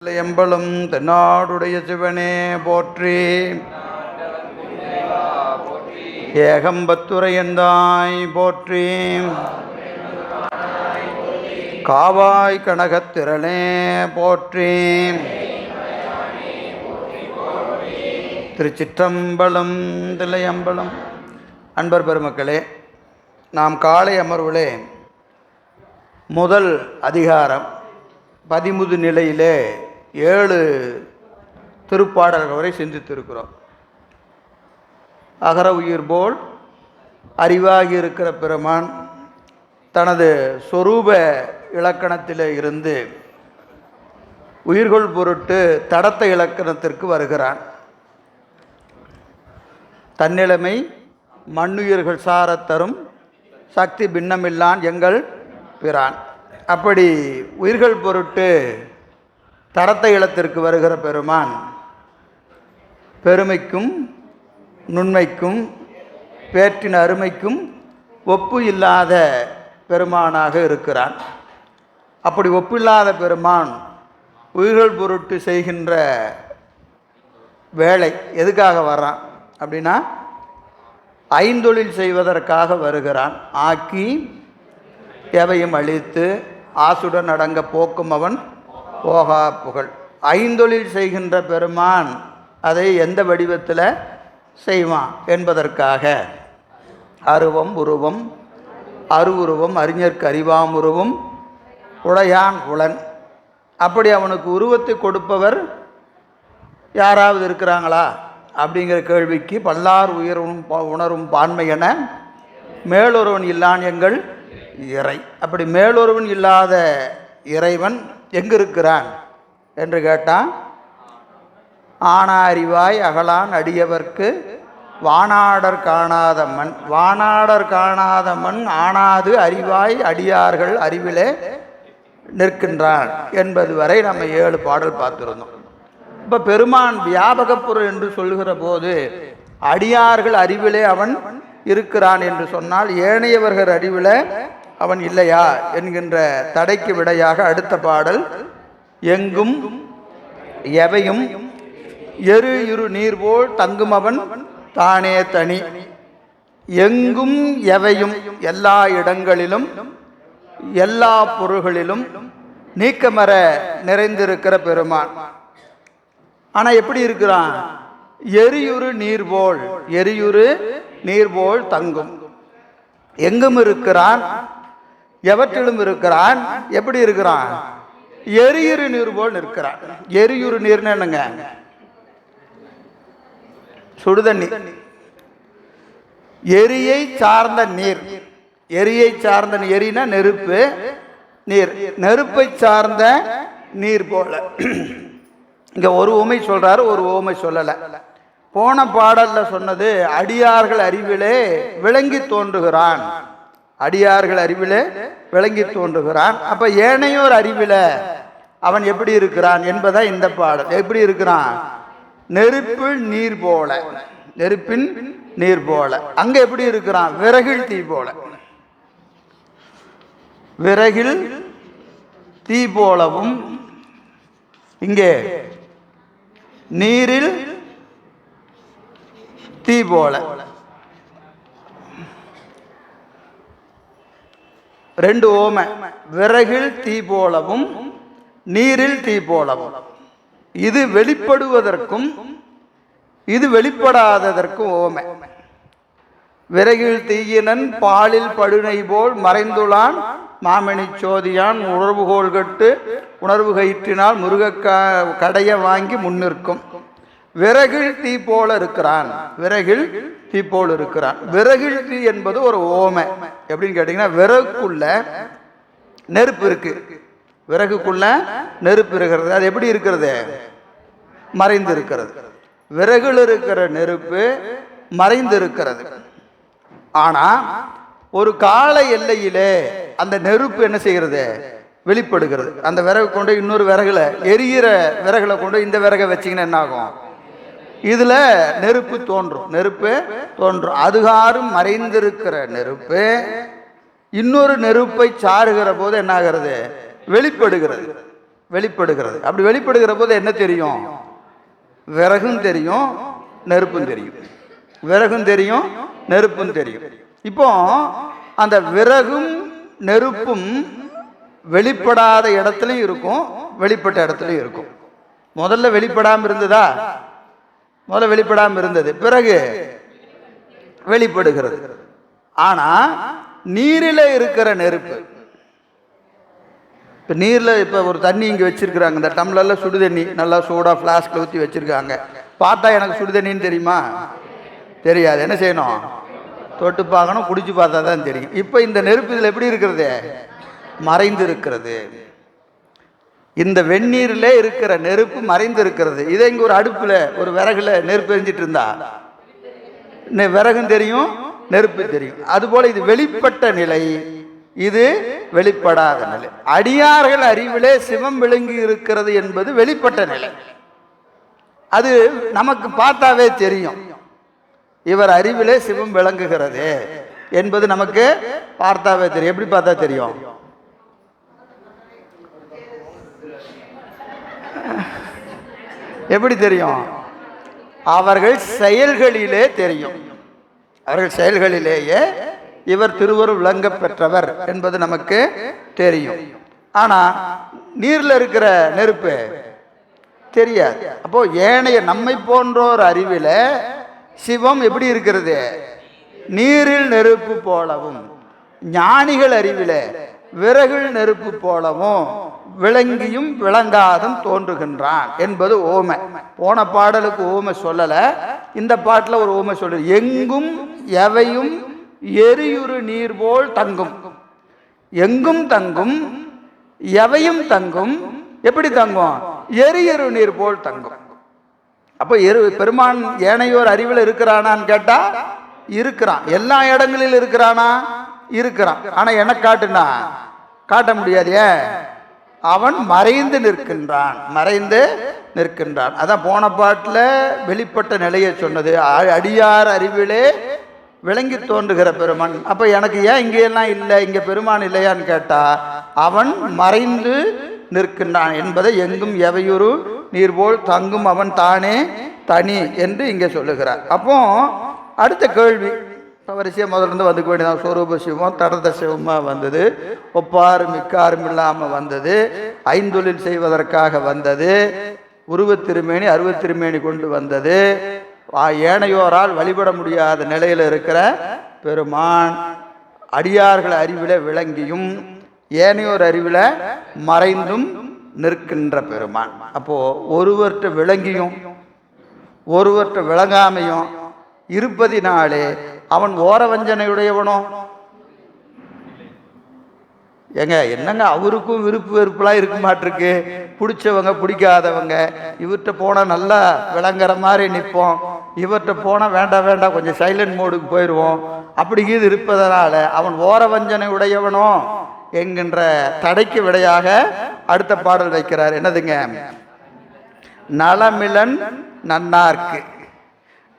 எம்பலும் தென்னாடுடைய சிவனே போற்றி. ஏகம்பத்துரையந்தாய் போற்றி. காவாய் கனகத்திரளே போற்றி. திருச்சிற்றம்பலம் தில்லையம்பலம். அன்பர் பெருமக்களே, நாம் காலை அமர்வுகளே முதல் அதிகாரம் 13 நிலையிலே 7 திருப்பாடல்கள் வரை சிந்தித்திருக்கிறோம். அகர உயிர் போல் அறிவாகி இருக்கிற பெருமான் தனது சொரூப இலக்கணத்தில் இருந்து உயிர்கள் பொருட்டு தடத்த இலக்கணத்திற்கு வருகிறான். தன்னிலைமை மண்ணுயிர்கள் சாரத்தரும் சக்தி பின்னமில்லான் எங்கள் பிரான். அப்படி உயிர்கள் பொருட்டு தடத்த இலத்திற்கு வருகிற பெருமான் பெருமைக்கும் நுண்மைக்கும் பேற்றின் அருமைக்கும் ஒப்பு இல்லாத பெருமானாக இருக்கிறான். அப்படி ஒப்பில்லாத பெருமான் உயிர்கள் பொருட்டு செய்கின்ற வேலை எதுக்காக வர்றான் அப்படின்னா, ஐந்தொழில் செய்வதற்காக வருகிறான். ஆக்கி எவையும் அழித்து ஆசுடன் அடங்க போக்கும் அவன் போகா புகழ். ஐந்தொழில் செய்கின்ற பெருமான் அதை எந்த வடிவத்தில் செய்வான் என்பதற்காக அருவம் உருவம் அருவுருவம் அறிஞர்க்கு அறிவாம் உருவம் உடையான் உளன். அப்படி அவனுக்கு உருவத்தை கொடுப்பவர் யாராவது இருக்கிறாங்களா அப்படிங்கிற கேள்விக்கு பல்லார் உயரும் உணரும் பான்மை என மேலொருவன் இல்லான் எங்கள் இறை. அப்படி மேலொருவன் இல்லாத இறைவன் எங்கு இருக்கிறான் என்று கேட்டான். ஆனாரிவாய் அகலான் அடியவர்க்கு வானாடர் காணாத மண். வானாடர் காணாத மண் ஆனாது அறிவாய் அடியார்கள் அறிவிலே நிற்கின்றான் என்பது வரை நம்ம 7 பாடல் பார்த்துருந்தோம். இப்போ பெருமான் வியாபகப்புறம் என்று சொல்லுகிற போது அடியார்கள் அறிவிலே அவன் இருக்கிறான் என்று சொன்னால் ஏனையவர்கள் அறிவில அவன் இல்லையா என்கின்ற தடைக்கு விடையாக அடுத்த பாடல் எங்கும் எவையும் எரு இரு நீர் போல் தங்கும் அவன் தானே தனி. எங்கும் எவையும் எல்லா இடங்களிலும் எல்லா பொருள்களிலும் நீக்கமர நிறைந்திருக்கிற பெருமான். ஆனால் எப்படி இருக்கிறான்? எரியுறு நீர்போல், எரியுறு நீர்போல் தங்கும். எங்கும் இருக்கிறான், எவற்றிலும் இருக்கிறான். எப்படி இருக்கிறான்? எரியுறு நீர் போல் நிற்கிறான். எரியுறு நீர்னு என்னங்க? சுடுதண்ணி. எரியை சார்ந்த நீர். எரியை சார்ந்த எரினா நெருப்பு, நீர். நெருப்பை சார்ந்த நீர் போல. இங்க ஒரு உமை சொல்றாரு, ஒரு உமை சொல்லல. போன பாடல்ல சொன்னது அடியார்கள் அறிவிலே விளங்கி தோன்றுகிறான். அடியார்கள் அறிவிலே விளங்கி தோன்றுகிறான். அப்ப ஏனையோர் அறிவில அவன் எப்படி இருக்கிறான் என்பதை இந்த பாடல். எப்படி இருக்கிறான்? நெருப்பில் நீர் போல, நெருப்பின் நீர் போல. அங்க எப்படி இருக்கிறான்? விறகில் தீ போல. விறகில் தீ போலவும் இங்கே நீரில் தீ போல. 2 ஓமை. விறகில் தீ போலவும் நீரில் தீ போலவும். இது வெளிப்படுவதற்கும் இது வெளிப்படாததற்கும் ஓமை. விறகில் தீயினன் பாலில் படுனை போல் மறைந்துளான் மாமணி சோதியான் உணர்வுகோள் கட்டு உணர்வு கயிற்றினால் முருக கடைய வாங்கி முன்னிற்கும். விறகில் தீ போல இருக்கிறான். விறகில் தீ போல் இருக்கிறான். விறகில் தீ என்பது ஒரு ஓமை. எப்படின்னு கேட்டீங்கன்னா, விறகுக்குள்ள நெருப்பு இருக்கு. விறகுக்குள்ள நெருப்பு இருக்கிறது. அது எப்படி இருக்கிறது? மறைந்து இருக்கிறது. விறகுல இருக்கிற நெருப்பு மறைந்து இருக்கிறது. ஆனா ஒரு கால எல்லையிலே அந்த நெருப்பு என்ன செய்கிறது? வெளிப்படுகிறது. அந்த விறகு கொண்டு இன்னொரு விறகுல எரிகிற விறகுல கொண்டு இந்த விறகை வச்சிங்கன்னா என்ன ஆகும்? இதுல நெருப்பு தோன்றும். நெருப்பு தோன்றும். அதுகாரும் மறைந்திருக்கிற நெருப்பு இன்னொரு நெருப்பை சாருகிற போது என்ன ஆகிறது? வெளிப்படுகிறது. வெளிப்படுகிறது. அப்படி வெளிப்படுகிற போது என்ன தெரியும்? விறகும் தெரியும், நெருப்பும் தெரியும். விறகும் தெரியும், நெருப்பும் தெரியும். இப்போ அந்த விறகும் நெருப்பும் வெளிப்படாத இடத்துலையும் இருக்கும், வெளிப்பட்ட இடத்துலையும் இருக்கும். முதல்ல வெளிப்படாமல் இருந்ததா? முதல்ல வெளிப்படாமல் இருந்தது, பிறகு வெளிப்படுகிறது. ஆனா நீரில் இருக்கிற நெருப்பு, இப்போ நீரில் இப்போ ஒரு தண்ணி இங்கே வச்சிருக்கிறாங்க, இந்த டம்ளரில் சுடு தண்ணி நல்லா சூடாக ஃப்ளாஸ்கில் ஊற்றி வச்சிருக்காங்க. பார்த்தா எனக்கு சுடு தண்ணின்னு தெரியுமா? தெரியாது. என்ன செய்யணும்? தொட்டு பார்க்கணும், குடிச்சு பார்த்தா தான் தெரியும். இப்போ இந்த நெருப்பு இதில் எப்படி இருக்கிறது? மறைந்து இருக்கிறது. இந்த வெந்நீரில் இருக்கிற நெருப்பு மறைந்து இருக்கிறது. இதை இங்கே ஒரு அடுப்பில் ஒரு விறகுல நெருப்பு எரிஞ்சிட்டு இருந்தா விறகும் தெரியும், நெருப்பு தெரியும். அதுபோல இது வெளிப்பட்ட நிலை, இது வெளிப்படாத நிலை. அடியார்கள் அறிவிலே சிவம் விளங்கி இருக்கிறது என்பது வெளிப்பட்ட நிலை. அது நமக்கு பார்த்தாவே தெரியும். இவர் அறிவிலே சிவம் விளங்குகிறது என்பது நமக்கு பார்த்தாவே தெரியும். எப்படி பார்த்தா தெரியும்? எப்படி தெரியும்? அவர்கள் செயல்களிலே தெரியும். அவர்கள் செயல்களிலேயே இவர் திருவருள் விளங்க பெற்றவர் என்பது நமக்கு தெரியும். ஆனா நீர்ல இருக்கிற நெருப்பு தெரியாது. அப்போ ஏனைய நம்மை போன்றோர் அறிவில சிவம் எப்படி இருக்கிறது? நீரில் நெருப்பு போலவும், ஞானிகள் அறிவில விறகில் நெருப்பு போலவும் விளங்கியும் விளங்காதும் தோன்றுகின்றான் என்பது ஓமை. போன பாடலுக்கு ஓமை சொல்லல, இந்த பாட்டில் ஒரு ஓமை சொல்லு. எங்கும் எவையும் எரியுறு நீர் போல் தங்கும். எங்கும் தங்கும், எவையும் தங்கும். எப்படி தங்கும்? எரியுறு நீர் போல் தங்கும். அப்போ பெருமான் ஏனையோர் அறிவில் இருக்கிறானான்னு கேட்டா இருக்கிறான். எல்லா இடங்களிலும் இருக்கிறானா? இருக்கிறான். ஆனா எனக்கு காட்டுனா காட்ட முடியாது. அவன் மறைந்து நிற்கின்றான், மறைந்து நிற்கின்றான். அதான் போன பாட்டில் வெளிப்பட்ட நிலையை சொன்னது. அடியார் அறிவிலே விளங்கி தோன்றுகிற பெருமான். அப்ப எனக்கு ஏன் இங்கெல்லாம் இல்லை, இங்க பெருமான் இல்லையான்னு கேட்டா அவன் மறைந்து நிற்கின்றான் என்பதை எங்கும் எவையுறு நீர்போல் தங்கும் அவன் தானே தனி என்று இங்கே சொல்லுகிறார். அப்போ அடுத்த கேள்வி வரிசையாக முதலிருந்து வந்துக்க வேண்டியதான். சொரூப சிவம் தடத சிவமாக வந்தது, ஒப்பாரும் மிக்காரும் இல்லாமல் வந்தது, ஐந்தொழில் செய்வதற்காக வந்தது, உருவத் திருமேனி அருவத் திருமேனி கொண்டு வந்தது, ஏனையோரால் வழிபட முடியாத நிலையில் இருக்கிற பெருமான் அடியார்கள் அறிவில விளங்கியும் ஏனையோர் அறிவில மறைந்தும் நிற்கின்ற பெருமான். அப்போ ஒருவர்கிட்ட விளங்கியும் ஒருவர்கிட்ட விளங்காமையும் இருப்பதினாலே அவன் ஓரவஞ்சனையுடையவனோ? ஏங்க என்னங்க, அவருக்கும் விருப்பு வெறுப்புலாம் இருக்க மாட்டிருக்கு. பிடிச்சவங்க பிடிக்காதவங்க. இவர்கிட்ட போனால் நல்லா விளங்குற மாதிரி நிற்போம், இவர்கிட்ட போனால் வேண்டாம் வேண்டாம் கொஞ்சம் சைலண்ட் மோடுக்கு போயிடுவோம். அப்படி இது இருப்பதனால அவன் ஓரவஞ்சனை உடையவனோ என்கின்ற தடைக்கு விடையாக அடுத்த பாடல் வைக்கிறார். என்னதுங்க? நலமிலன் நன்னார்க்கு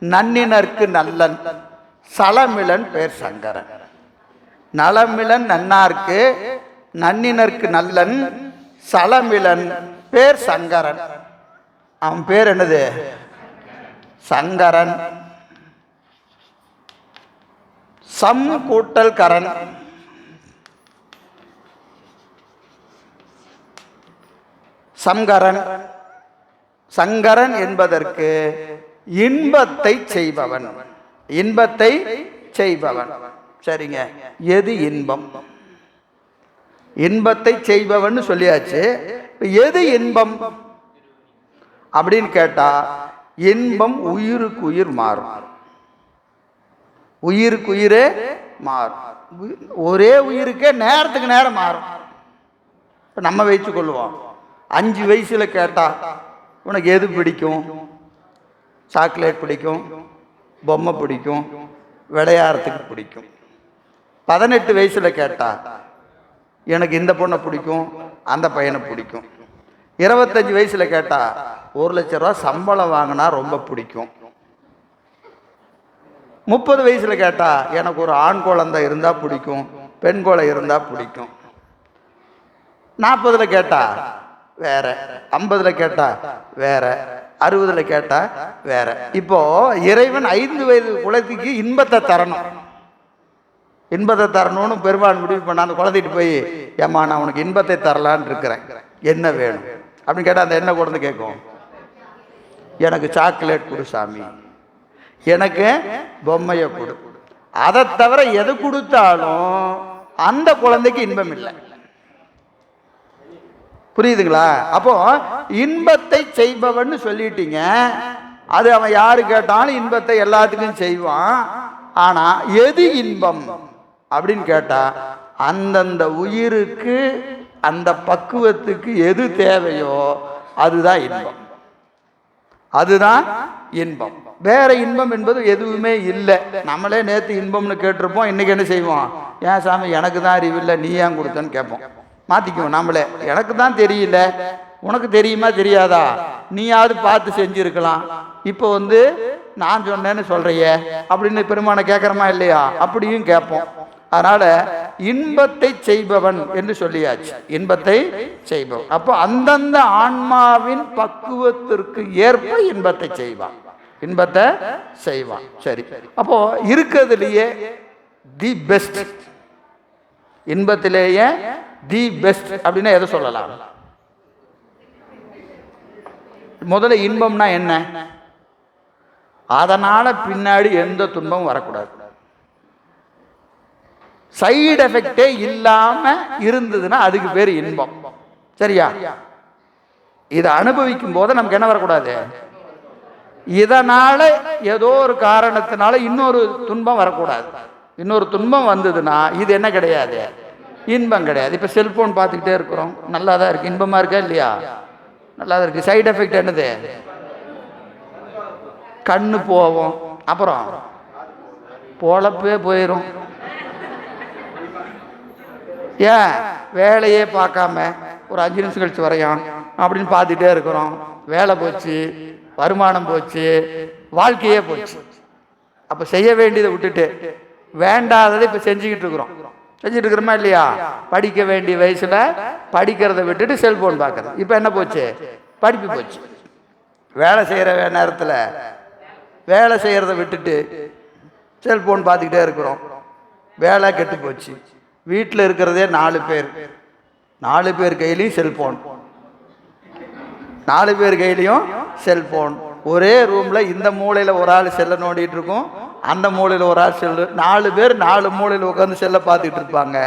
நன்னினர்க்கு நல்லன் சலமிலன் பேர் சங்கரன். நலமிலன் நன்னார்க்கு நன்னினர்க்கு நல்லன் சலமிலன் பேர் சங்கரன். அவன் பேர் என்னது? சங்கரன். சம் கூட்டல் கரன். சங்கரன். சங்கரன் என்பதற்கு இன்பத்தை செய்பவன், இன்பத்தை செய்பவன். சரிங்க, எது இன்பம்? இன்பத்தை செய்பவன் சொல்லியாச்சு. எது இன்பம் அப்படின்னு கேட்டா இன்பம் உயிருக்கு உயிர் மாறும், உயிருக்கு உயிரே மாறும். ஒரே உயிருக்கே நேரத்துக்கு நேரம் மாறும். இப்போ நம்ம வச்சு கொள்வோம், 5 வயசுல கேட்டா உனக்கு எது பிடிக்கும்? சாக்லேட் பிடிக்கும், பொம்மை பிடிக்கும், விளையாடுறதுக்கு பிடிக்கும். 18 வயசுல கேட்டா எனக்கு இந்த பொண்ணை பிடிக்கும், அந்த பையனை பிடிக்கும். 25 வயசுல கேட்டா 1 லட்சம் ரூபா சம்பளம் வாங்கினா ரொம்ப பிடிக்கும். 30 வயசுல கேட்டா எனக்கு ஒரு ஆண் குழந்தை இருந்தா பிடிக்கும், பெண் குழந்தை இருந்தா பிடிக்கும். 40ல் கேட்டா வேற, 50ல் கேட்டா வேற, 60ல் கேட்டா வேற. இப்போ இறைவன் 5 வயது குழந்தைக்கு இன்பத்தை தரணும், இன்பத்தை தரணும்னு பெருமாள் முடிவு பண்ண அந்த குழந்தைட்டு போய், ஏம்மா நான் உனக்கு இன்பத்தை தரலான்னு இருக்கிறேன், என்ன வேணும் அப்படின்னு கேட்டால் அந்த என்ன குழந்தை கேட்கும், எனக்கு சாக்லேட் கொடு சாமி, எனக்கு பொம்மையை கொடு. அதை தவிர எது கொடுத்தாலும் அந்த குழந்தைக்கு இன்பம் இல்லை. புரியுதுங்களா? அப்போ இன்பத்தை செய்பவன் சொல்லிட்டீங்க, அது அவன் யாரு கேட்டாலும் இன்பத்தை எல்லாத்துக்கும் செய்வான். ஆனா எது இன்பம் அப்படின்னு கேட்டா, அந்தந்த உயிருக்கு அந்த பக்குவத்துக்கு எது தேவையோ அதுதான் இன்பம், அதுதான் இன்பம். வேற இன்பம் என்பது எதுவுமே இல்லை. நம்மளே நேற்று இன்பம்னு கேட்டிருப்போம், இன்னைக்கு என்ன செய்வோம், ஏன் சாமி எனக்கு தான் அறிவில்லை நீ ஏன் கொடுத்தன்னு கேட்போம். மாத்திக்குவோம் நம்மளே, எனக்கு தான் தெரியல, உனக்கு தெரியுமா தெரியாதா, நீயாவது பார்த்து செஞ்சிருக்கலாம், இப்போ நான் சொன்னேன்னு சொல்றியே அப்படின்னு பெருமானை கேட்கறமா இல்லையா, அப்படியும் கேட்போம். அதனால இன்பத்தை செய்பவன் என்று சொல்லியாச்சு, இன்பத்தை செய்பவன். அப்போ அந்தந்த ஆன்மாவின் பக்குவத்திற்கு ஏற்ப இன்பத்தை செய்வான், இன்பத்தை செய்வான். சரி, அப்போ இருக்கிறதுலேயே தி பெஸ்ட், இன்பத்திலேயே தி பெஸ்ட் அப்படின்னா எதை சொல்லலாம்? முதல்ல இன்பம்னா என்ன, அதனால பின்னாடி எந்த துன்பமும் வரக்கூடாது, சைடு எஃபெக்டே இல்லாம இருந்ததுன்னா அதுக்கு பேர் இன்பம். சரியா? இதை அனுபவிக்கும் போது நமக்கு என்ன வரக்கூடாது, இதனால ஏதோ ஒரு காரணத்தினால இன்னொரு துன்பம் வரக்கூடாது. இன்னொரு துன்பம் வந்ததுன்னா இது என்ன கிடையாது, இன்பம் கிடையாது. இப்போ செல்போன் பார்த்துக்கிட்டே இருக்கிறோம், நல்லா தான் இருக்கு, இன்பமா இருக்கா இல்லையா, நல்லா தான் இருக்கு. சைடு எஃபெக்ட் என்னது, கண்ணு போவோம், அப்புறம் பொழப்பே போயிடும். ஏன் வேலையே பார்க்காம ஒரு 5 நிமிஷம் கழிச்சு வரையான் அப்படின்னு பார்த்துட்டே இருக்கிறோம், வேலை போச்சு, வருமானம் போச்சு, வாழ்க்கையே போச்சு. அப்போ செய்ய வேண்டியதை விட்டுட்டு வேண்டாததை இப்போ செஞ்சுக்கிட்டு இருக்கிறோம், செஞ்சுட்டு இருக்கிறோமா இல்லையா? படிக்க வேண்டிய வயசுல படிக்கிறத விட்டுட்டு செல்போன் பார்க்கறது, இப்போ என்ன போச்சு, படிப்பு போச்சு. வேலை செய்கிற நேரத்தில் வேலை செய்கிறத விட்டுட்டு செல்போன் பார்த்துக்கிட்டே இருக்கிறோம், வேலை கெட்டு போச்சு. வீட்டில் இருக்கிறதே 4 பேர், 4 பேர் கையிலையும் செல்போன், 4 பேர் கையிலையும் செல்போன். ஒரே ரூம்ல இந்த மூலையில ஒரு ஆள் செல்ல நோண்டிட்டு இருக்கும், அந்த மூலையில ஒரு ஆள் செல்லு, 4 பேர் 4 மூலையில உட்காந்து செல்ல பார்த்துட்டு இருப்பாங்க.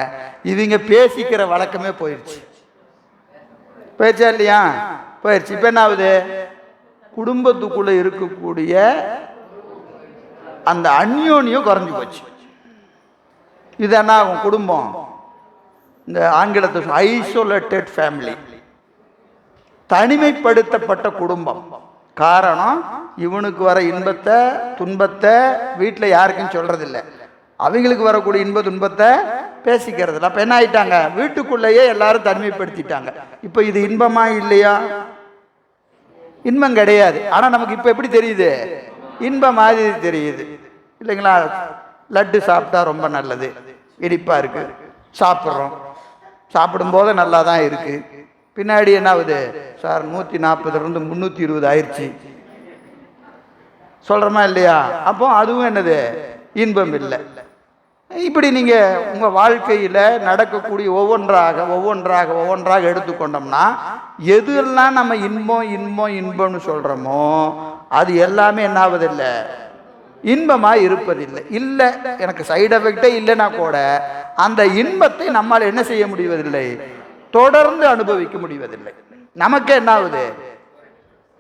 இவங்க பேசிக்கிற வழக்கமே போயிடுச்சு, போயிடுச்சா இல்லையா? போயிடுச்சு. இப்ப என்ன ஆகுது, குடும்பத்துக்குள்ள இருக்கக்கூடிய அந்த அந்யோன்யம் குறைஞ்சு போச்சு. இது என்ன ஆகும், குடும்பம் இந்த ஆங்கிலத்தை ஐசோலேட்டட் ஃபேமிலி, தனிமைப்படுத்தப்பட்ட குடும்பம். காரணம், இவனுக்கு வர இன்பத்தை துன்பத்தை வீட்டில் யாருக்கும் சொல்றதில்லை, அவங்களுக்கு வரக்கூடிய இன்ப துன்பத்தை பேசிக்கிறது இல்லை. அப்போ என்ன ஆயிட்டாங்க, வீட்டுக்குள்ளேயே எல்லாரும் தனிமைப்படுத்திட்டாங்க. இப்போ இது இன்பமா இல்லையா? இன்பம் கிடையாது. ஆனால் நமக்கு இப்போ எப்படி தெரியுது, இன்பம் மாதிரி தெரியுது இல்லைங்களா? லட்டு சாப்பிட்டா ரொம்ப நல்லது, இனிப்பா இருக்கு, சாப்பிட்றோம், சாப்பிடும்போது நல்லா தான் இருக்கு. பின்னாடி என்ன ஆகுது சார், 140 320 ஆயிடுச்சு சொல்றோமா இல்லையா? அப்போ அதுவும் என்னது, இன்பம் இல்லை. இப்படி நீங்க உங்க வாழ்க்கையில நடக்கக்கூடிய ஒவ்வொன்றாக எடுத்துக்கொண்டோம்னா, எதுலாம் நம்ம இன்பம்னு சொல்றோமோ அது எல்லாமே என்ன ஆகுதில்லை, இன்பமா இருப்பதில்லை. இல்லை, எனக்கு சைடு எஃபெக்டே இல்லைன்னா கூட அந்த இன்பத்தை நம்மால் என்ன செய்ய முடிவதில்லை, தொடர்ந்து அனுபவிக்க முடிவதில்லை. நமக்கு என்ன ஆகுது,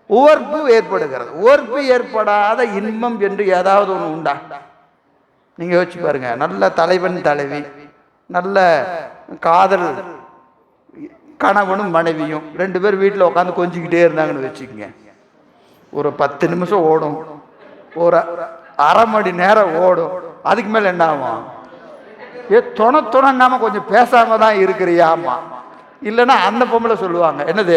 உவர்ப்பு ஏற்படுகிறது. உவர்ப்பு ஏற்படாத இன்பம் என்று ஏதாவது ஒன்று உண்டா? நீங்க யோசிச்சு பாருங்க. நல்ல தலைவன் தலைவி, நல்ல காதல் கணவனும் மனைவியும் 2 பேர் வீட்டில் உட்காந்து கொஞ்சிக்கிட்டே இருந்தாங்கன்னு வச்சுக்கோங்க, ஒரு 10 நிமிஷம் ஓடும், ஒரு அரை மணி நேரம் ஓடும், அதுக்கு மேல என்ன ஆகும், துணங்காம கொஞ்சம் பேசாம தான் இருக்கிறியாமா. இல்லைன்னா அந்த பொம்பளை சொல்லுவாங்க, என்னது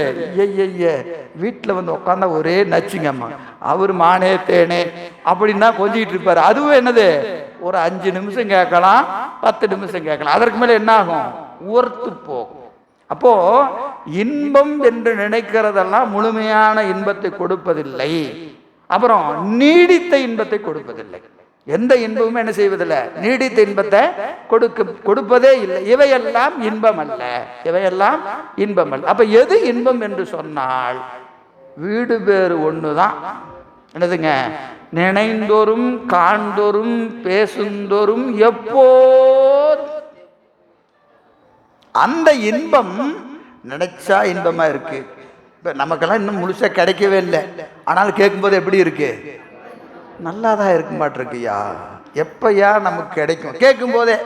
வீட்டில் உட்காந்தா ஒரே நச்சுங்கம்மா, அவர் மானே தேனே அப்படின்னா கொஞ்சிக்கிட்டு இருப்பாரு. அதுவும் என்னது, ஒரு 5 நிமிஷம் கேட்கலாம், 10 நிமிஷம் கேட்கலாம், அதற்கு மேல என்ன ஆகும், உவர்த்து போகும். அப்போ இன்பம் என்று நினைக்கிறதெல்லாம் முழுமையான இன்பத்தை கொடுப்பதில்லை, அப்புறம் நீடித்த இன்பத்தை கொடுப்பதில்லை. எந்த இன்பமும் என்ன செய்வதில்லை, நீடித்த இன்பத்தை கொடுப்பதே இல்லை. இவையெல்லாம் இன்பம் அல்ல, இவையெல்லாம் இன்பம் அல்ல. அப்ப எது இன்பம் என்று சொன்னால் வீடு பேறு ஒண்ணுதான். என்னதுங்க? நினைந்தோறும் காண்தோறும் பேசுந்தோறும் எப்போதும் அந்த இன்பம் நினைச்சா இன்பமா இருக்கு. இப்ப நமக்கெல்லாம் இன்னும் முழுசா கிடைக்கவே இல்லை, ஆனாலும் கேட்கும்போது எப்படி இருக்கு? நல்லாதான் இருக்க மாட்டிருக்குயா. எப்பயா நமக்கு கிடைக்கும் கேட்கும் போதே,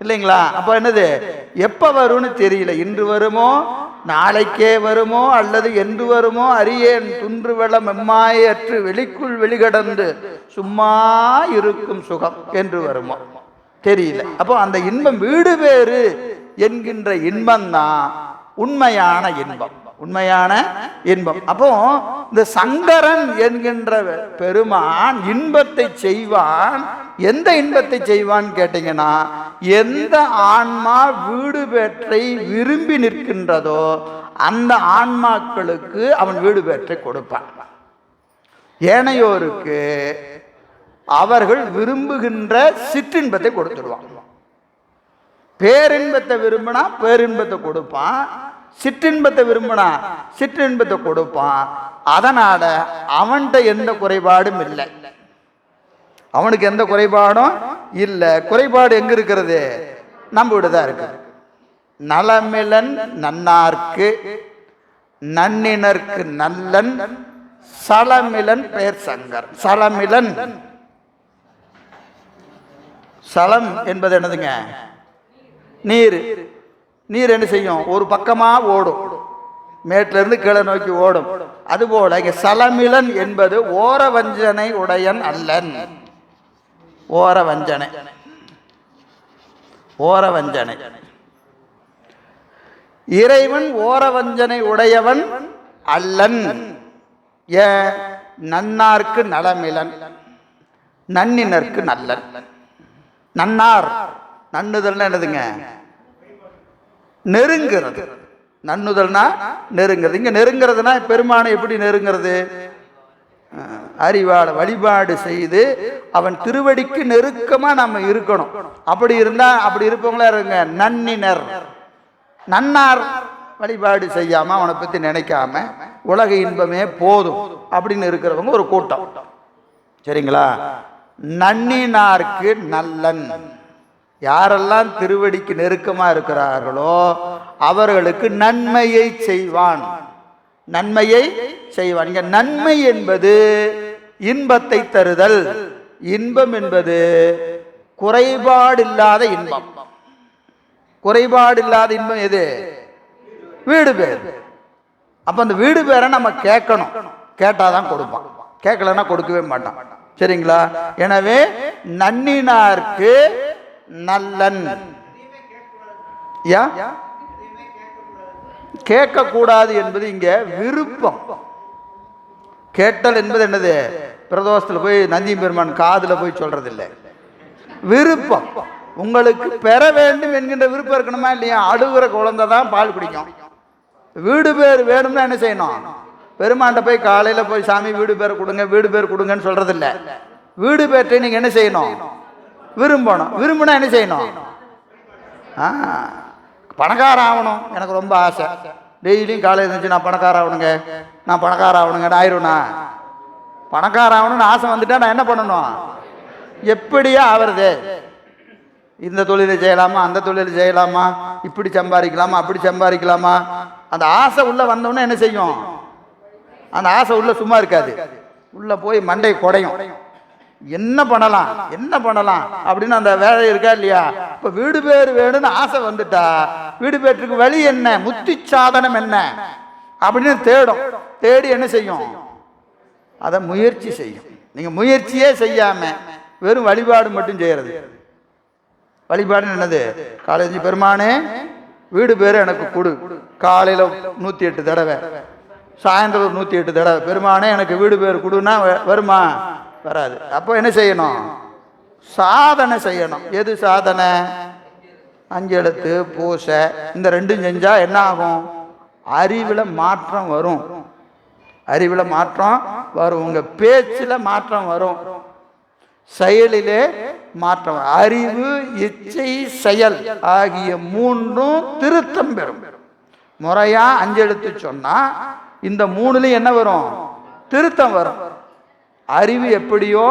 இல்லைங்களா? அப்ப என்னது, எப்ப வரும்னு தெரியல. இன்று வருமோ நாளைக்கே வருமோ அல்லது என்று வருமோ அறியேன், துன்று வெள்ளம் எம்மாயற்று வெளிக்குள் வெளிகடந்து சும்மா இருக்கும் சுகம் என்று வருமோ தெரியல. அப்போ அந்த இன்பம் வீடு பேறு என்கின்ற இன்பம் தான் உண்மையான இன்பம், உண்மையான இன்பம். அப்போ இந்த சங்கரன் என்கின்ற பெருமான் இன்பத்தை செய்வான். எந்த இன்பத்தை செய்வான் கேட்டீங்கன்னா, எந்த ஆன்மா வீடு பேற்றை விரும்பி நிற்கின்றதோ அந்த ஆன்மாக்களுக்கு அவன் வீடு பேற்றை கொடுப்பான். ஏனையோருக்கு அவர்கள் விரும்புகின்ற சிற்றின்பத்தை கொடுத்துடுவான். பேரின்பத்தை விரும்பினா பேரின்பத்தை கொடுப்பான், சிற்றின்பத்தை விரும்பினா சிற்றின்பத்தை கொடுப்பான். அதனால அவன்கிட்ட எந்த குறைபாடும் இல்லை, அவனுக்கு எந்த குறைபாடும் இல்லை. குறைபாடு எங்க இருக்கிறது? நம்ம விடதான் இருக்கு. நலமிலன் நன்னார்க்கு நன்னினர்க்கு நல்லன் சலமிலன் பெயர் சங்கர். சலமிலன், சலம் என்பது என்னதுங்க? நீர். நீர் என்ன செய்யும்? ஒரு பக்கமா ஓடும், மேட்டில இருந்து கீழே நோக்கி ஓடும். அதுபோல இங்க சலமிலன் என்பது ஓர வஞ்சனை உடையன் அல்லன். ஓர வஞ்சனை, ஓர வஞ்சனை. இறைவன் ஓர வஞ்சனை உடையவன் அல்லன். நன்னார்க்கு நலமிலன் நன்னினர்க்கு நல்லன். நன்னார், நன்னுதல்னா என்னதுங்க? நெருங்கிறது. நன்னுதல்னா நெருங்கிறது. இங்க நெருங்கிறதுனா பெருமானை எப்படி நெருங்கிறது? அறிவாள வழிபாடு செய்து அவன் திருவடிக்கு நெருக்கமா நம்ம இருக்கணும். அப்படி இருந்தா, அப்படி இருப்பவங்களா இருங்க நன்னினர். நன்னார் வழிபாடு செய்யாம அவனை பத்தி நினைக்காம உலக இன்பமே போதும் அப்படின்னு இருக்கிறவங்க ஒரு கூட்டம், சரிங்களா? நன்னினார்க்கு நல்லன். யாரெல்லாம் திருவடிக்கு நெருக்கமா இருக்கிறார்களோ அவர்களுக்கு நன்மையை செய்வான், நன்மையை செய்வான். இங்க நன்மை என்பது இன்பத்தை தருதல். இன்பம் என்பது குறைபாடில்லாத இன்பம். குறைபாடில்லாத இன்பம் எது? வீடு பேர். அப்ப அந்த வீடு பேரை நம்ம கேட்கணும், கேட்டாதான் கொடுப்பான், கேட்கலன்னா கொடுக்கவே மாட்டான், சரிங்களா? எனவே நன்னினார்க்கு நல்லன். கேட்க கூடாது என்பது இங்க விருப்பம். கேட்டல் என்பது என்னது? பிரதோஷத்துல போய் நந்தி பெருமான் காதுல போய் சொல்றது இல்லை, விருப்பம். உங்களுக்கு பெற வேண்டும் என்கின்ற விருப்பம் இருக்கணுமா இல்லையா? அழுகிற குழந்தை தான் பால் குடிக்கும். வீடு பேர் வேணும்னா என்ன செய்யணும்? பெருமாண்ட போய் காலையில போய் சாமி வீடு பேர் கொடுங்க, வீடு பேர் கொடுங்கன்னு சொல்றது இல்லை. வீடு பேற்றை நீங்க என்ன செய்யணும்? விரும்பணும். விரும்பினா என்ன செய்யணும்? பணக்கார ஆகணும் எனக்கு ரொம்ப ஆசை. டெய்லியும் காலையில் இருந்துச்சு நான் பணக்கார ஆகணுங்க, நான் பணக்கார ஆகணுங்க ஆயிடும்னா. பணக்கார ஆகணும்னு ஆசை வந்துட்டா நான் என்ன பண்ணணும்? எப்படியா ஆவறது? இந்த தொழிலை செய்யலாமா, அந்த தொழிலை செய்யலாமா, இப்படி சம்பாதிக்கலாமா, அப்படி சம்பாதிக்கலாமா? அந்த ஆசை உள்ள வந்தோடனே என்ன செய்யும்? அந்த ஆசை உள்ள சும்மா இருக்காது, உள்ள போய் மண்டை குடையும். என்ன பண்ணலாம், என்ன பண்ணலாம் அப்படின்னு அந்த வேலை இருக்கா இல்லையா? இப்ப வீடு பேர் வேணும்னு ஆசை வந்துட்டா வீடு பேற்றுக்கு வழி என்ன, முத்தி சாதனம் என்ன அப்படின்னு தேடும். தேடி என்ன செய்யும்? அதை முயற்சி செய்யும். நீங்க முயற்சியே செய்யாம வெறும் வழிபாடு மட்டும் செய்யறது. வழிபாடு என்னது? காலேஜ் பெருமானே வீடு பேரு எனக்கு கொடு. காலையில 108 தடவை, சாயந்தரம் 108 தடவை பெருமானே எனக்கு வீடு பேர் கொடுன்னா வருமா? வராது. அப்போ என்ன செய்யணும்? சாதனை செய்யணும். எது சாதனை? 5 எழுத்து பூசை இந்த ரெண்டும் செஞ்சா என்ன ஆகும்? அறிவில் மாற்றம் வரும். அறிவில் மாற்றம் வரும். உங்க பேச்சில் மாற்றம் வரும். செயலிலே மாற்றம். அறிவு, இச்சை, செயல் ஆகிய 3ம் திருத்தம் பெறும். முறையா 5 எழுத்து சொன்னா இந்த 3லயும் என்ன வரும்? திருத்தம் வரும். அறிவு எப்படியோ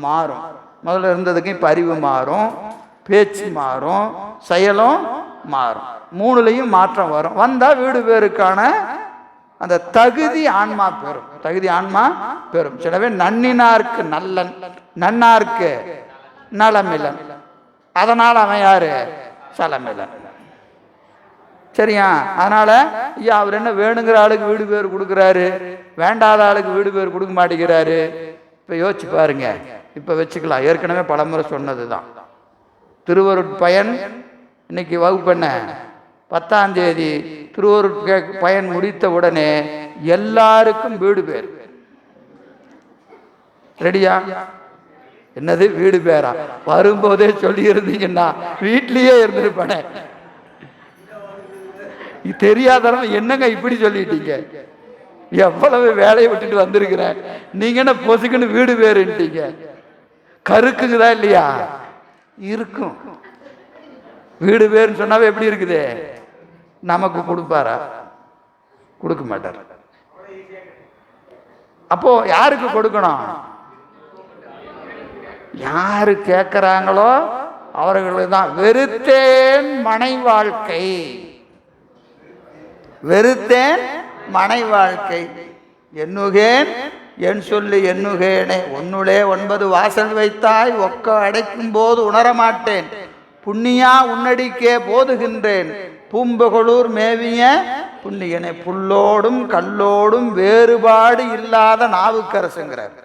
மாறும். முதல்ல இருந்ததுக்கு இப்ப அறிவு மாறும், பேச்சு மாறும், செயலும் மாறும். 3லயும் மாற்றம் வரும். வந்தா வீடு பேருக்கான அந்த தகுதி ஆன்மா பெறும். தகுதி ஆன்மா பெறும். சிலவே நன்னினார்க்கு நல்லன், நன்னார்க்கு நலமிலன். அதனால அவன் யாரு? சலமிலன். சரியா? அதனால ஐயா அவர் என்ன வேணுங்கிற ஆளுக்கு வீடு பேர் கொடுக்குறாரு, வேண்டாத ஆளுக்கு வீடு பேர் கொடுக்க மாட்டேங்கிறாரு. இப்ப யோசிச்சு பாருங்க. இப்ப வச்சுக்கலாம். ஏற்கனவே பலமுறை சொன்னதுதான். திருவருட்பயன் இன்னைக்கு வகுப்பு என்ன? 10ஆம் தேதி திருவருட்பயன் முடித்த உடனே எல்லாருக்கும் வீடு பேர். ரெடியா? என்னது வீடு பேரா? வரும்போதே சொல்லி இருந்தீங்கன்னா வீட்லயே இருந்திருப்பேனே. தெரியாதவங்க என்னங்க இப்படி சொல்லிட்டீங்க? எவ்வளவு வேலையை விட்டுட்டு வந்திருக்கிறேன், நீங்க என்ன பொசுக்குன்னு வீடு பேருட்டீங்க? கருக்குங்குதா இல்லையா? இருக்கும். வீடு பேருன்னு சொன்னாவே எப்படி இருக்குது? நமக்கு கொடுப்பாரா? கொடுக்க மாட்டார். அப்போ யாருக்கு கொடுக்கணும்? யாரு கேட்கிறாங்களோ அவர்களுக்கு தான். வெறுத்தேன் மனை வாழ்க்கை, வெறுத்தேன் மனை வாழ்க்கை, எண்ணுகேன் என் சொல்லு எண்ணுகேனே, ஒன்னுளே 9 வாசல் வைத்தாய், ஒக்க அடைக்கும் போது உணரமாட்டேன், புண்ணியா உன்னடிக்கே போதுகின்றேன், பூம்புகழூர் மேவிய புண்ணியனே. புல்லோடும் கல்லோடும் வேறுபாடு இல்லாத நாவுக்கரசுங்கிறார்.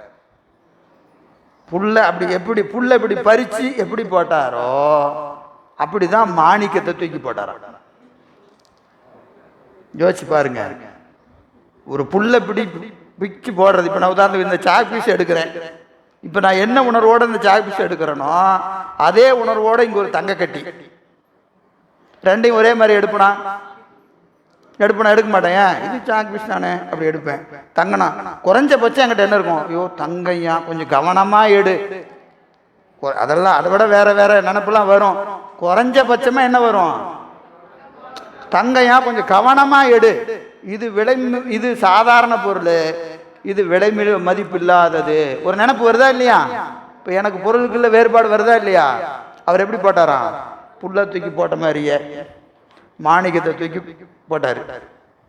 புல்ல அப்படி எப்படி புல்ல இப்படி பறிச்சு எப்படி போட்டாரோ அப்படிதான் மாணிக்கத்தை தூக்கி போட்டாரா. யோசிச்சு பாருங்க. ஒரு புல்ல பிடி பிச்சு போடுறது. இப்ப நான் உதாரணத்துக்கு இந்த சாக் பீஸ் எடுக்கிறேன். இப்ப நான் என்ன உணர்வோட இந்த சாக் பீஸ் எடுக்கிறேனோ அதே உணர்வோட இங்க ஒரு தங்க கட்டி, ரெண்டையும் ஒரே மாதிரி எடுப்பனா எடுக்க மாட்டேன். இது சாக் பீஸ் தானே அப்படி எடுப்பேன். தங்கனா குறைஞ்சபட்சம் என்கிட்ட என்ன இருக்கும்? ஐயோ தங்கையா கொஞ்சம் கவனமா எடு. அதெல்லாம் அதை விட வேற வேற நினைப்புலாம் வரும். குறைஞ்சபட்சமா என்ன வரும்? தங்கையா கொஞ்சம் கவனமா எடு. இது சாதாரண பொருள், இது விலை மதிப்பு இல்லாதது. ஒரு நினைப்பு வருதா இல்லையா? இப்ப எனக்கு பொருளுக்குள்ள வேறுபாடு வருதா இல்லையா? அவர் எப்படி போட்டாராம்? புல்ல தூக்கி போட்ட மாதிரியே மாணிக்கத்தை தூக்கி போட்டாரு,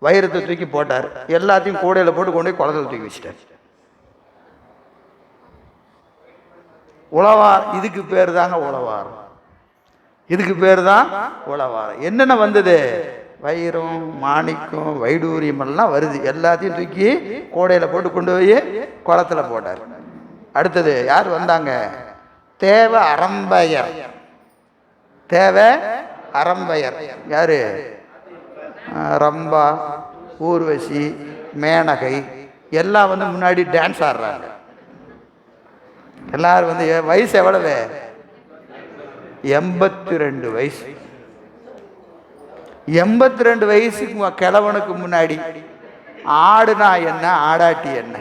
வைரத்தை தூக்கி போட்டார், எல்லாத்தையும் கூடையில போட்டு கொண்டு போய் குளத்துல தூக்கி வச்சிட்டார். உழவார். இதுக்கு பேர் தாங்க உழவார். இதுக்கு பேர் தான் உழவார். என்னென்ன வந்தது? வைரம், மாணிக்கம், வைடூரியம் எல்லாம் வருது. எல்லாத்தையும் தூக்கி கோடையில போட்டு கொண்டு போய் குளத்துல போட்டார். அடுத்தது யார் வந்தாங்க? தேவ அரம்பையர். தேவ அரம்பையர் யாரு? ரம்பா, ஊர்வசி, மேனகை எல்லாம் வந்து முன்னாடி டான்ஸ் ஆடுறாங்க. எல்லாரும் வந்து வயசு எவ்வளவு? 82 வயசு. 82 வயசுக்கு கிழவனுக்கு முன்னாடி ஆடுனா என்ன, ஆடாட்டி என்ன?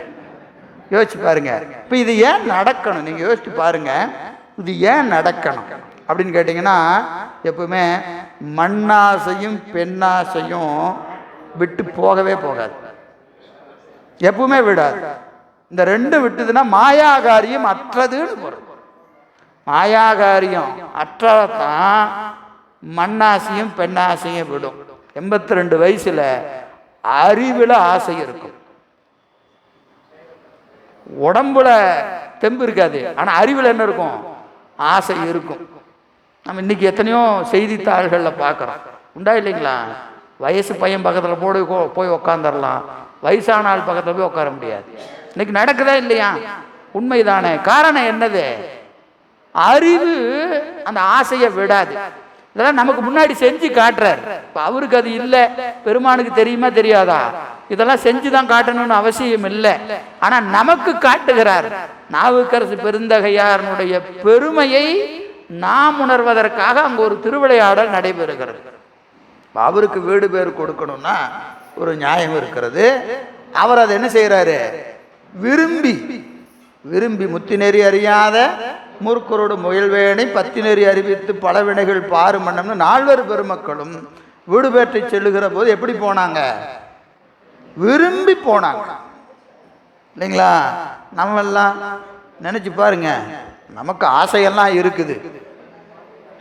யோசிச்சு பாருங்க. இப்ப இது ஏன் நடக்கணும்? நீங்க யோசிச்சு பாருங்க. இது ஏன் நடக்கணும் அப்படின்னு கேட்டீங்கன்னா, எப்பவுமே மண்ணாசையும் பெண்ணாசையும் விட்டு போகவே போகாது, எப்பவுமே விடாது. இந்த ரெண்டும் விட்டுதுன்னா மாயாகாரியம் அற்றதுன்னு பொருள். மாயாகாரியம் அற்றதான் மண்ணாசையும் பெண்ணாசையும் விடும். 82 வயசுல அறிவுல ஆசை இருக்கும், உடம்புல தெம்பு இருக்காது, ஆனா அறிவுல என்ன இருக்கும்? ஆசை இருக்கும். நம்ம இன்னைக்கு எத்தனையோ செய்தித்தாள்கள்ல பார்க்கிறோம், உண்டா இல்லைங்களா? வயசு பையன் பக்கத்துல போய் உக்காந்துடலாம், வயசான ஆள் பக்கத்துல போய் உட்கார முடியாது. இன்னைக்கு நடக்குதா இல்லையா? உண்மைதானே? காரணம் என்னது? அறிவு அந்த ஆசையை விடாது. இதெல்லாம் நமக்கு முன்னாடி செஞ்சு காட்டுறார். இப்ப அவருக்கு அது இல்லை, பெருமானுக்கு தெரியுமா தெரியாதா? இதெல்லாம் செஞ்சுதான் காட்டணும்னு அவசியம் இல்லை, ஆனா நமக்கு காட்டுகிறார். நாவுக்கரசு பெருந்தகையாருடைய பெருமையை நாம் உணர்வதற்காக அங்கே ஒரு திருவிளையாடல் நடைபெறுகிறது. அவருக்கு வீடு பேர் கொடுக்கணும்னா ஒரு நியாயம் இருக்கிறது. அவர் அதை என்ன செய்கிறாரு? விரும்பி விரும்பி முத்தி நெறி அறியாத மூர்க்கரோடு முயல்வேனை பத்தி நெறி அறிவித்து பல வினைகள் பாரு மன்னம்னு 4 பெருமக்களும் வீடு பேற்றை செல்லுகிற போது எப்படி போனாங்க? விரும்பி போனாங்க இல்லைங்களா? நம்ம எல்லாம் நினைச்சு பாருங்க, நமக்கு ஆசையெல்லாம் இருக்குது,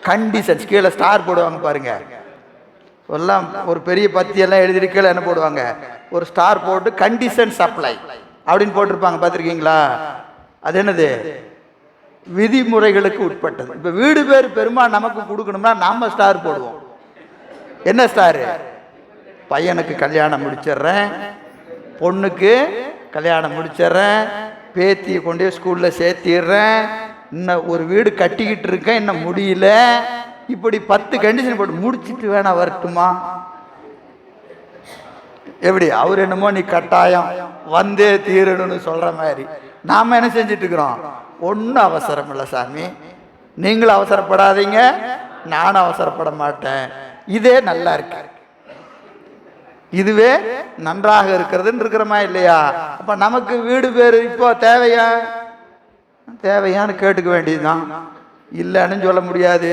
கண்டிஷன்ஸ் கீழே ஸ்டார் போடுவாங்க பாருங்க. எல்லாம் ஒரு பெரிய பத்தியெல்லாம் எழுதிட்டு கீழே என்ன போடுவாங்க? ஒரு ஸ்டார் போட்டு கண்டிஷன்ஸ் அப்ளை அப்படின்னு போட்டிருப்பாங்க, பார்த்துருக்கீங்களா? அது என்னது? விதிமுறைகளுக்கு உட்பட்டது. இப்போ வீடு பேர் பெருமாள் நமக்கு கொடுக்கணும்னா நாம ஸ்டார் போடுவோம். என்ன ஸ்டாரு? பையனுக்கு கல்யாணம் முடிச்சிடுறேன், பொண்ணுக்கு கல்யாணம் முடிச்சிடுறேன், பேத்தியை கொண்டே ஸ்கூலில் சேர்த்திடுறேன், இன்னும் ஒரு வீடு கட்டிக்கிட்டு இருக்கேன், இன்னும் முடியல, இப்படி 10 கண்டிஷன் போட்டு முடிச்சுட்டு வேணா வரட்டுமா? எப்படி? அவர் என்னமோ நீ கட்டாயம் வந்தே தீரணும்னு சொல்ற மாதிரி நாம என்ன செஞ்சுட்டு இருக்கிறோம்? ஒன்றும் அவசரம் இல்லை சாமி, நீங்களும் அவசரப்படாதீங்க, நானும் அவசரப்பட மாட்டேன், இதே நல்லா இருக்கு, இதுவே நன்றாக இருக்கிறதுன்னு இருக்கிறோமா இல்லையா? அப்ப நமக்கு வீடு பேரு இப்போ தேவையான்னு கேட்டுக்க வேண்டியதுதான். இல்லைன்னு சொல்ல முடியாது,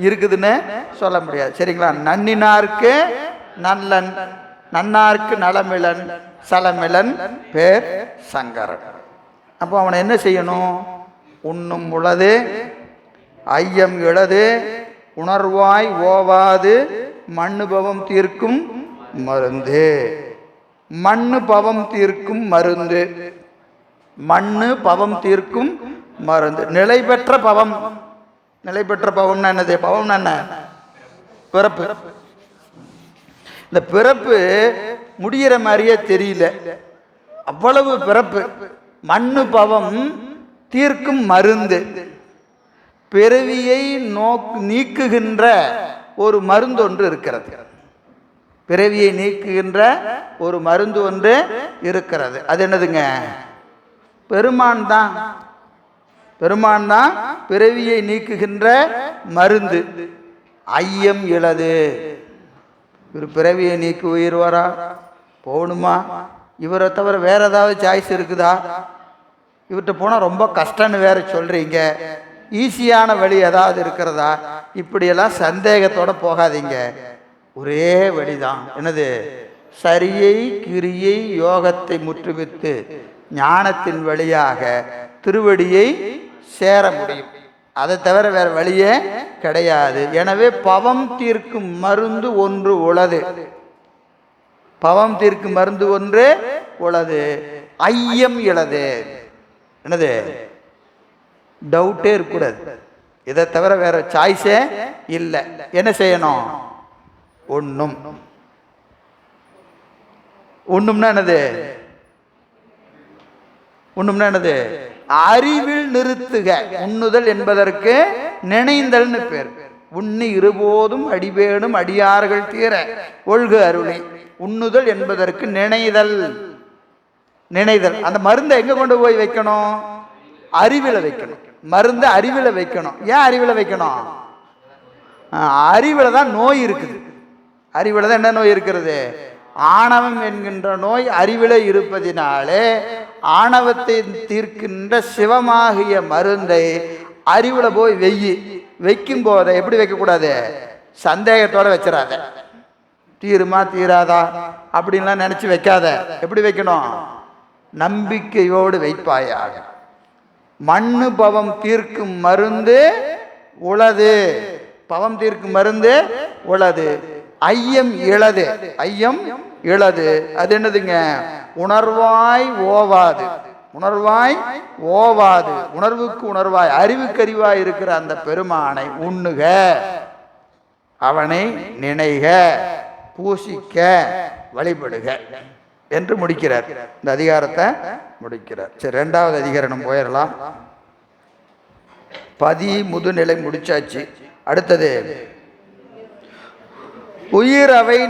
இருக்குதுன்னு சொல்ல முடியாது. சரிங்களா? நன்னினார்க்கு நல்லன், நன்னார்க்கு நலமிழன், சலமிழன் பேர் சங்கரன். அப்போ அவனை என்ன செய்யணும்? உண்ணும் உளது, ஐயம் இழது, உணர்வாய் ஓவாது, மண்ணு பவம் தீர்க்கும் மருந்து. மண்ணு பவம் தீர்க்கும் மருந்து, மண்ணு பவம் தீர்க்கும் மருந்து. நிலை பெற்ற பவம். நிலை பெற்ற பவம்னா என்னது? பவம்னா என்ன? பிறப்பு. இந்த பிறப்பு முடிகிற மாதிரியே தெரியல, அவ்வளவு பிறப்பு. மண்ணு பவம் தீர்க்கும் மருந்து. பிறவியை நீக்குகின்ற ஒரு மருந்து ஒன்று இருக்கிறது. பிறவியை நீக்குகின்ற ஒரு மருந்து ஒன்று இருக்கிறது. அது என்னதுங்க? பெருமான் தான். பெருமான் தான் பிறவியை நீக்குகின்ற மருந்து. ஐயம் இழது. இவர் பிறவியை நீக்கி உயிர்வாரா? போகணுமா? இவரை தவிர வேற ஏதாவது சாய்ஸ் இருக்குதா? இவர்கிட்ட போனால் ரொம்ப கஷ்டம்னு வேற சொல்றீங்க, ஈஸியான வழி ஏதாவது இருக்கிறதா? இப்படியெல்லாம் சந்தேகத்தோட போகாதீங்க. ஒரே வழிதான். என்னது? சரியை கிரியை யோகத்தை முற்றுவித்து ஞானத்தின் வழியாக திருவடியை சேர முடியும். அதை தவிர வேற வழியே கிடையாது. எனவே பவம் தீர்க்கும் மருந்து ஒன்று உளது. பவம் தீர்க்கும் மருந்து ஒன்று உளது. ஐயம் இழது. என்னது? டவுட்டே இருக்கக்கூடாது. இதை தவிர வேற சாய்ஸே இல்லை. என்ன செய்யணும்? ஒண்ணும். ஒண்ணும்னா என்னது? ஒண்ணும்னா என்னது? அறிவில் நிறுத்துக. உண்ணுதல் என்பதற்கு நினைந்தல்னு பேர். உண்ணி இருபோதும் அடிபேடும் அடியார்கள் தீர ஒழுகு அருளை. உண்ணுதல் என்பதற்கு நினைதல். நினைதல். அந்த மருந்தை எங்க கொண்டு போய் வைக்கணும்? அறிவில வைக்கணும். மருந்தை அறிவில வைக்கணும். ஏன் அறிவில வைக்கணும்? அறிவில தான் நோய் இருக்குது. அறிவில தான் என்ன நோய் இருக்கிறது? ஆணவம் என்கின்ற நோய் அறிவில இருப்பதினாலே ஆணவத்தை தீர்க்கின்ற சிவமாகிய மருந்தை அறிவுல போய் வைக்கும் போதை எப்படி வைக்கக்கூடாது? சந்தேகத்தோட வச்சிடாத. தீருமா தீராதா அப்படின்லாம் நினைச்சு வைக்காத. எப்படி வைக்கணும்? நம்பிக்கையோடு வைப்பாயாக. மண்ணு பவம் தீர்க்கும் மருந்து உளது. பவம் தீர்க்கும் மருந்து உளது. ஐயம் இழது. ஐயம் இழது. அது என்னதுங்க? உணர்வாய் ஓவாது. உணர்வாய் ஓவாது. உணர்வுக்கு உணர்வாய் அறிவுக்கறிவாய் இருக்கிற அந்த பெருமானை உண்ணுக, அவனை நினைக, பூசிக்க, வழிபடுக என்று முடிக்கிறார். இந்த அதிகாரத்தை முடிக்கிறார். சரி, 2வது அதிகாரம் போயிடலாம். பதி முதுநிலை முடிச்சாச்சு. அடுத்தது உயிர் அவை